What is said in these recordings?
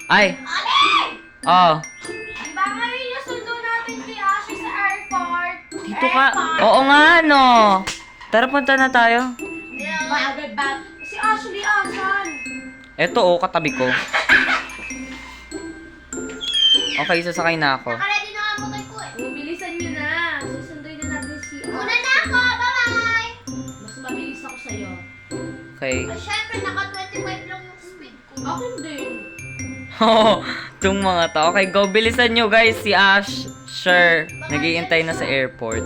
Ay! Ali! Oh. Di ba ngayon yung sundo natin si Ashley sa airport? Dito ka. Oo nga, no. Tara, punta na tayo. Bagay ba? Si Ashley, asan? Eto, oh, katabi ko. Okay, sasakay na ako. Nakaredy na ang motor ko eh. Bilisan nyo na. Susunduin na natin si Una na ako! Bye-bye! Mas mabilis ako sa'yo. Okay. Ay, syempre, naka-25 lang yung speed ko. Akin din. Oo, itong mga to. Okay, go. Bilisan nyo, guys. Si Ash, sure, nag-iintay na sa airport.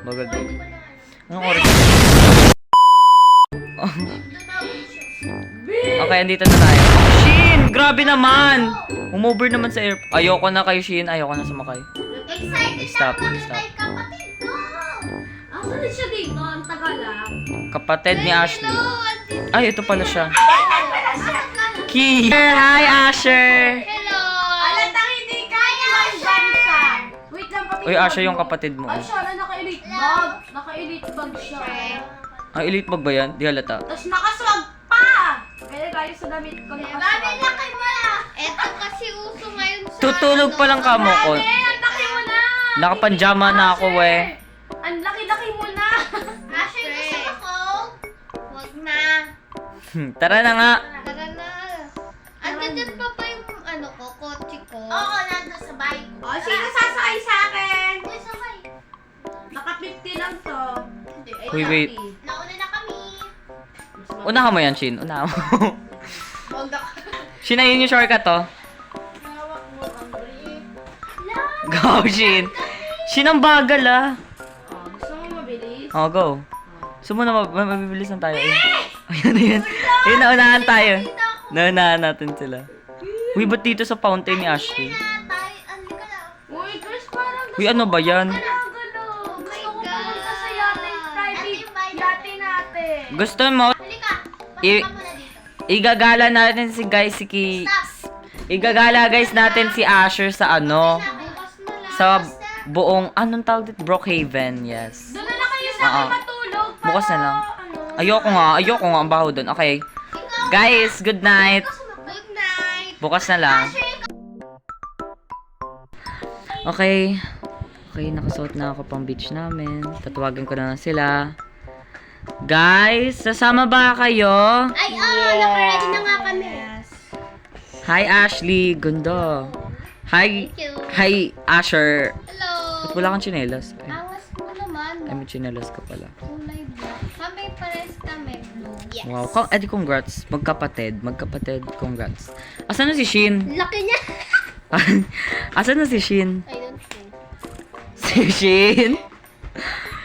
Bagag. Anong oras? Okay, andito na tayo. Shin! Grabe naman! Umover naman sa airport. Ayoko na kayo, Shin. Ayoko na sumakay. Excited Stop, ako kami stop. kay kapatid ko. Asan na siya dito? Ang tagal lang. Kapatid ni Ashley. Hello! Ay, ito pala siya. Key! Hi, Asher! Hello! Alatang hindi kaya, Asher! Wait lang, pati Uy, Asher yung kapatid mo. Ay, siya na naka-elite bag. Naka-elite bag siya. Ang elite bag ba yan? Di halata. Tapos nakaswag pa! Kaya tayo sa damit ko nakaswag. Dami laki mo na! Eto kasi uso ngayon sa... Tutulog pa lang kamo ko. Dami! Ang laki mo na! Nakapanjama na ako, eh. Ang laki-laki mo na! Asher, gusto mo ko? Huwag na. Tara na nga. Tara na. Andyan pa ba yung ano ko, kotse ko? Oo, nandun sa bike ko. Oh, sino sasakay sa akin? Uy, sakay. Naka 50 lang to. Hindi, ay, Uy, wait. nauna na kami. Unahan mo yan, Shin. Unahan mo. Huwag na Shin, ayun yung shortcut to. hawak mo ang brief. Go, Shin. Shin, ang bagal, ah. Oh, gusto mo mabilis? Oh, go. Gusto mo na mabibilis na tayo. Ayun, ayun. Ayun, naunahan tayo. Naunahan natin sila. Uy, ba't dito sa fountain ni Ashley? Uy, Chris, parang Uy, ano ba yan? gano. Gusto ko pumunta sa yate, private yate natin. Gusto mo? Halika, I- pasok ka muna dito. Igagala natin si guys, Igagala guys natin si Asher sa ano? Bukas na lang. Sa buong, anong tawag dito? Brookhaven, yes. Doon na lang kayo sa Oo. akin matulog. para Bukas na lang. ano. Ayoko nga, ang baho doon. Okay. Guys, good night. Good night. Bukas na lang. Okay. Okay, nakasuot na ako pang beach namin. Tatawagan ko na lang sila. Guys, sasama ba kayo? Ay, naka-ready na nga kami. Hi, Ashley. Ganda. Hi, Thank you. hi, Asher. Hello. Ba't wala kang tsinelas? Ay, Angas mo naman. may tsinelas ka pala. Kulay black. Kami pares kami blue. Yes. Wow. Congrats. Magkapatid. Congrats. Asan na si Shin? Laki niya. Asan na si Shin? I don't know. Si Shin?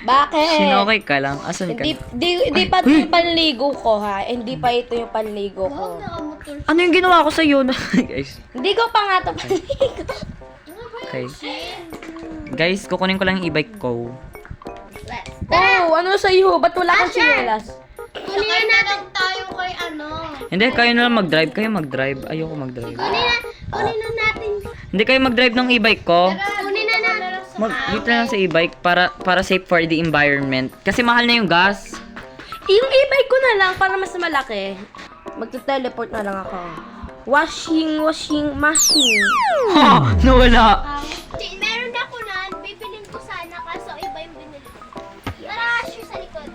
Bakit? Shin, okay ka lang? Asan ka? Hindi pa ito yung panligo ko, ha? Hindi pa ito yung panligo ko. Nakamotor. Ano yung ginawa ko sa iyo? Guys. Hindi ko pa nga ito panligo. Okay. Guys, kukunin ko lang yung e-bike ko. Oh, ano sa iyo? Ba't wala kang sinelas? Kunin na lang tayo kay ano. Hindi, kayo na lang mag-drive. Kayo mag-drive. Ayoko mag-drive. Kunin na natin. Hindi kayo mag-drive ng e-bike ko. Kunin na natin. Dito na lang sa e-bike para safe for the environment. Kasi mahal na yung gas. Yung e-bike ko na lang para mas malaki. Magte-teleport na lang ako. Washing machine. Ha! Nawala. Meron ako na. Bibilin ko sana kaso iba yung binili ko. Tara, shoe sa likod.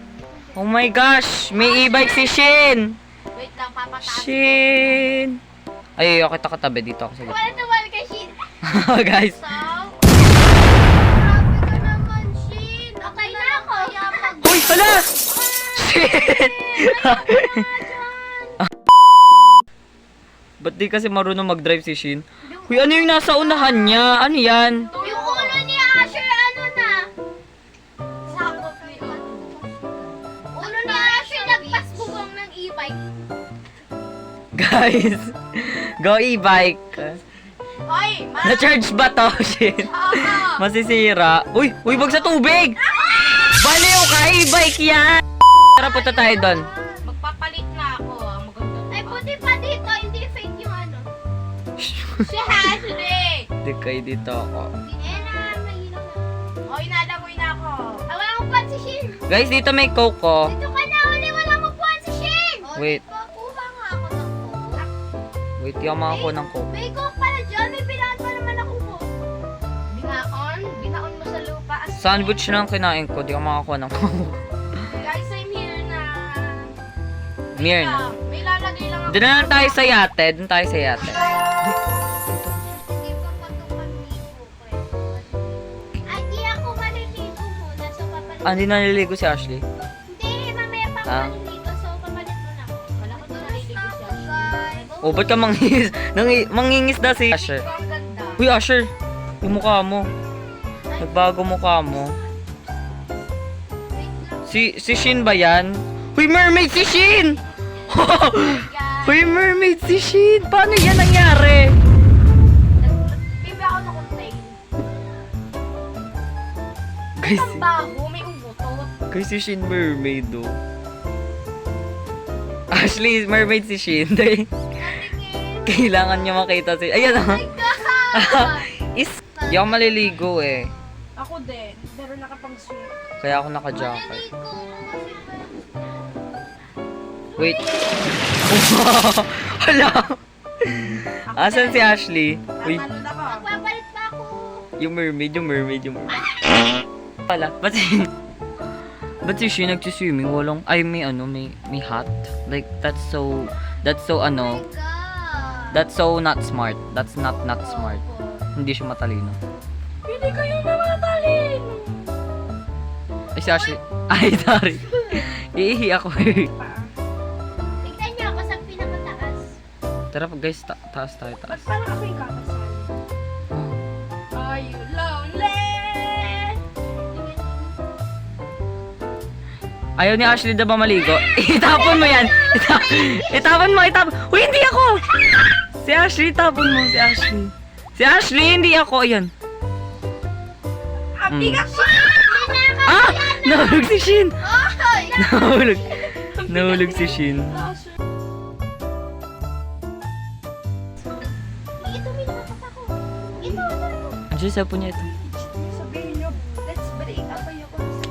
Oh my gosh! May e-bike si Shin! Wait lang, papataas. Shin! Ay, okay, katabi dito ako sa gitna. Wala naman kay Shin. Guys, So, grabe ka naman, Shin. Okay na ako. Kaya pag... uy, hala! Shin! Ba't di kasi marunong mag-drive si Shin? Uy, ano yung nasa unahan niya? Ano yan? Yung ulo ni Asher, ano na? Sakop ni ulo ni Asher, nagpas bubong ng e-bike. Guys, go e-bike. Oy, Na-charge ba to, Shin? Masisira. Uy, wag sa tubig! Baliw ka, e-bike yan! Tara, punta tayo doon. Magpapalit na ako. Maganda. Ay, buti pa dito. Hindi fake yung ano. Si Ashley! Hindi kayo dito ako. Eh na, mahirap na. Oy, nalamoy na ako. Ah, wala akong puwan si Shin. Guys, dito may coke ko. Dito ka na, uli. Wala akong puwan si Shin. Wait. Kuha nga ako ng coke. Wait, di ako makakuha ng coke. May coke pala dyan. May binaon pa naman ako po. Binaon? Binaon mo sa lupa. Sandwich na ang kinain ko, di ako makakuha ng coke. Guys, I'm here na. Mirna. May lalagay lang ako. Doon na lang tayo sa yate. Doon tayo sa yate. Hindi pa patukan ligo. Ay, di ako maliligo muna. So, papalit. Ah, hindi naliligo si Ashley. Hindi, mamaya pa ako Ah. maliligo. So, papalit mo na ako. Wala ko doon naliligo siya. Guys. Oh, ba't ka mangingis? Mangingis na si Asher. Ang ganda. Uy, Asher! Yung mukha mo. Nagbago mukha mo. Wait lang. Si Shin ba yan? Uy, mermaid si Shin! Uy, mermaid si Shin! Paano yan nangyari? Bibi ako na contain. Guys, Ang bago, may umutot. guys, si Shin mermaid oh. Ashley, mermaid si Shin. Dahil Natingin. kailangan niya makita si... Ayan oh. My God! Di ako maliligo eh. Ako din. Pero nakapang-swim. Kaya ako naka-jacket. Maliligo. Kasi Wait. Hala! Asan si Ashley? Uy, Tatalon ako. magpapalit pa ako. yung mermaid. Wala. Ba't si Shin nagsiswimming? Walang, ay may may hat. Like, that's so Oh ano, my God. that's so not smart. That's not smart. Hindi siya matalino. Hindi kayo namatalin! Ay, si Ashley. Ay, sorry. Iihi ako eh. Tignan niyo ako sa pinakamataas. Tara guys, taas tayo, Ba't taas. parang ako yung kakasal? Are you lonely? Ayaw ni Ashley na ba maligo? Itapon mo yan! Itapon mo! Uy, hindi ako! Si Ashley, tapon mo, si Ashley. Si Ashley, hindi ako. Ayan. Ang bigat mo! Ah! Nahulog si Shin! Ay! Nahulog si Shin. Ito, may nakakas ako. Ito. Andiyan sa niya ito. Sabihin nyo, let's break up ayoko na sa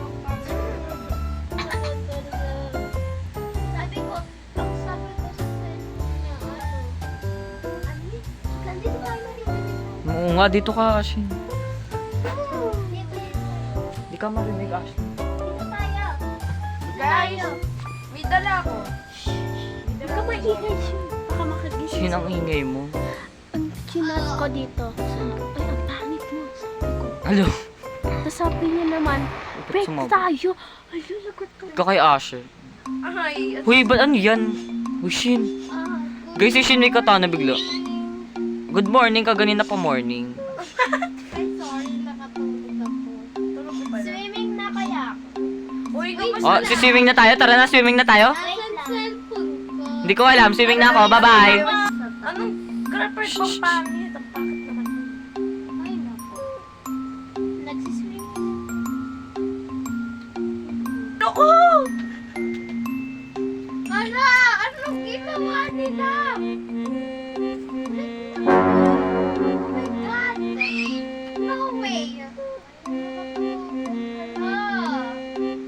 Sabi ko sa cellphone niya, nandito tayo marinig. Oo nga, dito ka, Shin. Dito. Di ka marinig, Ashley. Dito tayo. Guys, may dala ako. Huwag ka maingay siya. Baka makagising. Shin, ang ingay mo. Chinas ko dito. Ay, ang pangit mo. Alo. Tapos sabi niya naman, break sumabog? tayo. Ay, lagot ko. Ka kay Asher. Ay, Uy, ba't ano yan? Uy, Shin. Guys, si Shin may katana bigla. Good morning, kaganina pa morning. Ay, sorry, nakatulog ako. tulog ko pala. Swimming na kaya ako. Uy, Oh, swimming na tayo. Tara na, swimming na tayo. Asan cellphone ko? Hindi ko alam, swimming na ako. Bye-bye. Anong grapper pang pangit? Ang pangit naman. Ay, nako. Nagsiswimming. Loko! Ala! Anong ginawa nila? Oh my God! No way!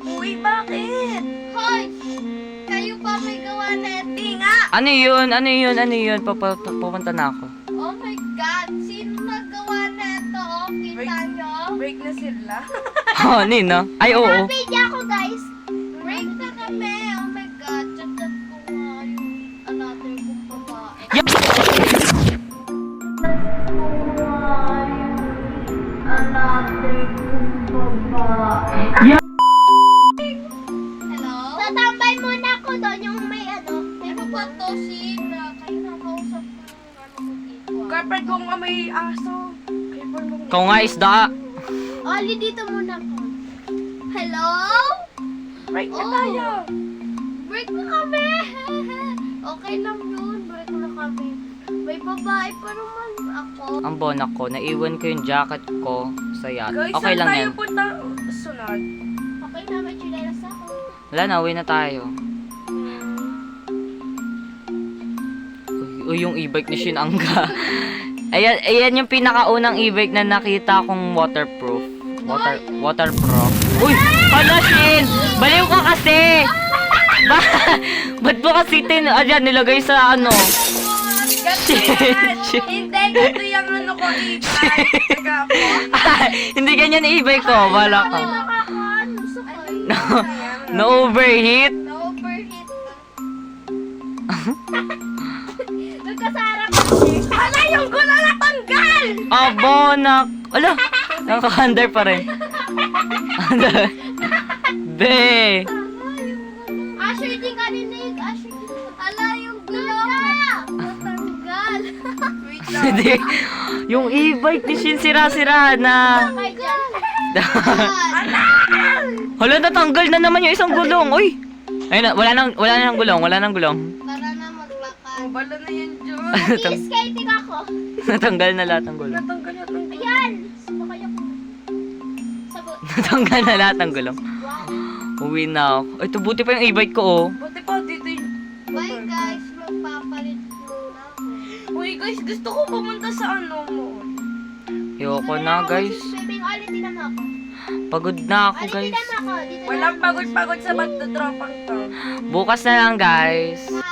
Uy, bakit? Hoy! Kayo pa may gawa na ito. Nga! Ano yun? Pupunta na ako. Oh my God! Sino nagawa na ito? Oh, kita nyo? Break na sila. Oh, Nina. Ay, oo. Happy niya ako, guys! Break na kami! Oh my God! Chat-chat ko nga yung another kong babae. Hello? Tatambay muna ako doon yung may may pagpatosin na kayo nakausap ko yung ano ko dito. Grapper ko nga may aso. Grapper mo Ikaw nga isda. Oli, dito muna ako. Hello? Break na Oh. tayo. Break na kami! Okay lang yun, break na kami. May babae pa naman ako. Ang bonak ko, naiwan ko yung jacket ko sa yacht. Guys, Okay saan lang tayo yan. punta? Sunod. Okay na, may chinelas ako. Wala na, uwi na tayo. Uy, yung e-bike ni Shinangga. ayan yung pinakaunang e-bike na nakita kong waterproof. Waterproof. Uy! Hala, Shin! Baliw ka kasi! Ba't mo kasi nilagay sa ano? Hindi, ganito yung ano ko, e-bike. Taga ako. Hindi ganyan e-bike ko. Wala ka. Na-overheat. Na-overheat ka. Nagkasarap kasi. Wala yung gulo na tanggal! Abo, Ala, nakaka-under pa rin. Be. Asher, di ka rinig. Asher, ala yung gulong. Natanggal. Wait lang. Hindi. Yung e-bike ni Shin sira-sira na. Kay dyan. Hala, natanggal na naman yung isang gulong. Uy. Ayun na, wala nang gulong. Para na maglakad. Bala na yan, Diyos. Skating ako. Natanggal na lahat ng gulong. Natanggal. Ayan. Sumakay ako. Sagot. Natanggal na lahat ng gulong. Uwi na ako. Ay, ito buti pa yung e-bike ko, oh. Buti pa, dito yung... Bye guys, magpapalit muna ako. Uy, guys, gusto ko pumunta sa ano mo. Ayoko na, guys. Swimming, ulit din naman ako. Pagod na ako, Ulit guys. din naman ako. Dito Walang pagod-pagod sa magdodropang to. Bukas na lang, guys. na